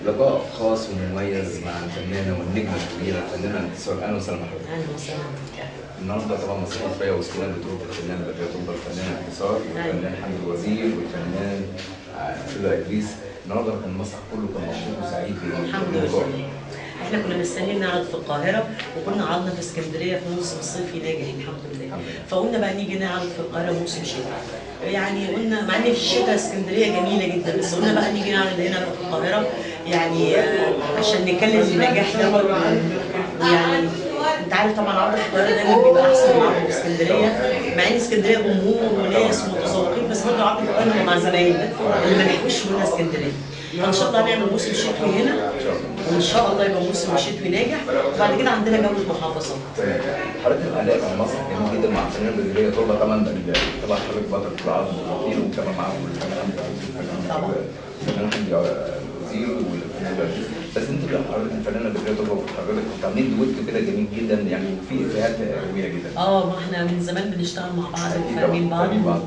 لقاء خاص ومميز مع الفنانه والنجمه الكبيره الفنانه انتصار. اهلا وسهلا بحضرتك. اهلا وسهلا. النهارده طبعا مسرحيه شويه وسطينا بتروح الفنان بدريه طلبه الفنان انتصار والفنان حمد الوزير والفنان فيلا ادريس. النهارده كان المسرح كله كان مبسوط وسعيد الحمد لله. احنا كنا مستنيين نعرض في القاهره وكنا عرضنا في اسكندريه في موسم صيفي ناجح الحمد لله. فقلنا بقى نيجي نعرض في القاهره موسم شتاء. يعني قلنا مع ان في الشتاء اسكندريه جميله جدا، بس قلنا بقى نيجي نعرض هنا في القاهره يعني عشان نكلم النجاح ده برضه. يعني انت عارف طبعا عرض في القاهره دايما بيبقى احسن من عرض في اسكندريه، مع ان اسكندريه جمهور وناس متذوقين، بس برضه عرض في القاهره مع زمايلنا اللي ما لحقوش منها اسكندريه. فان شاء الله هنعمل موسم شتوي هنا وان شاء الله يبقى موسم شتوي ناجح، وبعد كده عندنا جوله محافظات. حضرتك الاداء مع المسرح جميل جدا مع الفنانه بدريه طلبه. طبعا حضرتك بطل في العرض الاخير وكمان معاهم الفنان حمد الوزير والفنان بس انت حضرتك الفنانه بدريه طلبه وحضرتك كنتوا عاملين دويتو كده جميل جدا، يعني في افيهات جميله جدا. ما احنا من زمان بنشتغل مع بعض وفاهمين بعض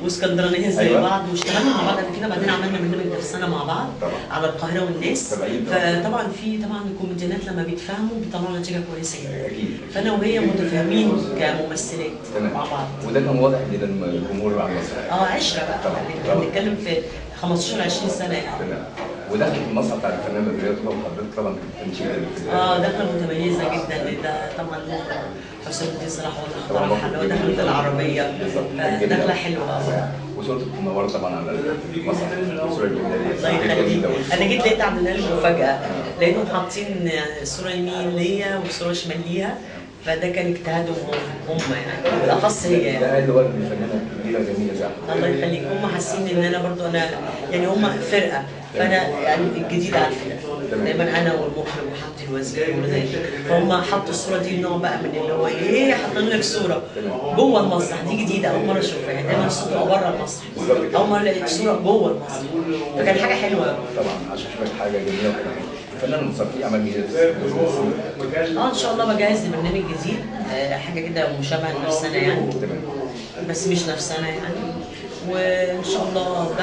واسكندرانيه زي أيوة. بعض، واشتغلنا مع بعض قبل كده، بعدين عملنا برنامج نفسنا مع بعض طبعا على القاهره والناس. فطبعا طبعا الكوميديانات لما بيتفاهموا بيطلعوا نتيجه كويسه جدا. اكيد. فانا وهي متفاهمين كممثلات مع بعض، وده كان واضح جدا الجمهور على المسرح. عشره بقى طبعا. احنا بنتكلم في 15 20 سنه يعني. ودخلت المسرح بتاع الفنانه بدريه طلبه وحضرتك طبعا كنت دخله متميزه جدا. ده طبعا حسين الدين صلاح ولا اخترعها اللي هو دخلت العربيه، دخله حلوه. وصورتك منوره طبعا على المسرح. الصوره الجماليه الله يخليك. انا جيت لقيت عاملين لي مفاجاه، لقيتهم حاطين صوره يمين ليا وصوره شمال ليها، فده كان اجتهادهم هم يعني بالاخص هي يعني. ده اللي هو الفنانه كبيره جميله زي الله يخليك. هم حاسين ان انا برضو انا يعني هم فرقه، فانا يعني الجديد على الفرقه دايما انا والمخرج وحمد الوزير وزي فهم حطوا الصوره دي نوع بقى من اللي هو ايه، حاطين لك صوره جوه المسرح. دي جديده اول مره اشوفها، يعني دايما الصوره بره المسرح، اول مره الاقي صوره جوه المسرح، فكان حاجه حلوه طبعا. عشان شويه حاجه جميله وكده. الفنان انتصار في عمل جديد ان شاء الله بجهز لبرنامج جديد، حاجه كده مشابهه لنفسنا يعني، بس مش نفسنا يعني. وان شاء الله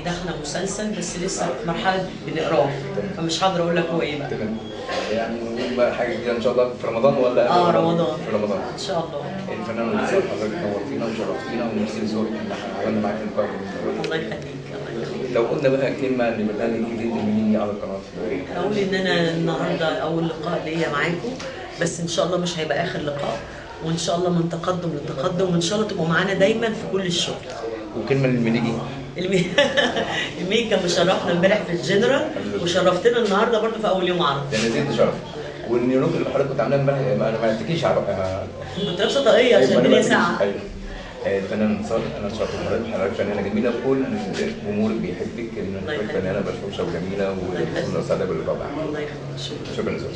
داخله مسلسل، بس لسه في مرحله بنقراه، فمش هقدر اقول لك هو ايه بقى. تمام. يعني بقى حاجه جديده ان شاء الله في رمضان ولا رمضان. في رمضان ان شاء الله. الفنان انتصار حضرتك نورتينا وشرفتينا ونفسي نزورك ان احنا عملنا معاك اللقاء. الله يخليك. الله يخليك. لو قلنا بقى كلمه لبرنامج جديد مني على القناه، اقول ان انا النهارده اول لقاء ليا معاكم، بس ان شاء الله مش هيبقى اخر لقاء، وان شاء الله من تقدم لتقدم، وان شاء الله تبقوا معانا دايما في كل الشغل. وكلمه للمليجي. الميجي كان مشرفنا امبارح في الجنرال، وشرفتنا النهارده برضه في اول يوم عرض. ده نزيد شرف. والنيروك اللي حضرتك كنت عاملاه امبارح انا ما عرفتكيش كنت لابسه طاقيه عشان الدنيا ساقعه. ايوه. الفنان انتصار انا اتشرفت بحضرتك فنانه جميله، كل جمهورك بيحبك ان حضرتك فنانه بشوشه وجميله، وكنا سعداء باللقاء معاك. الله يخليك. شكرا جزيلا.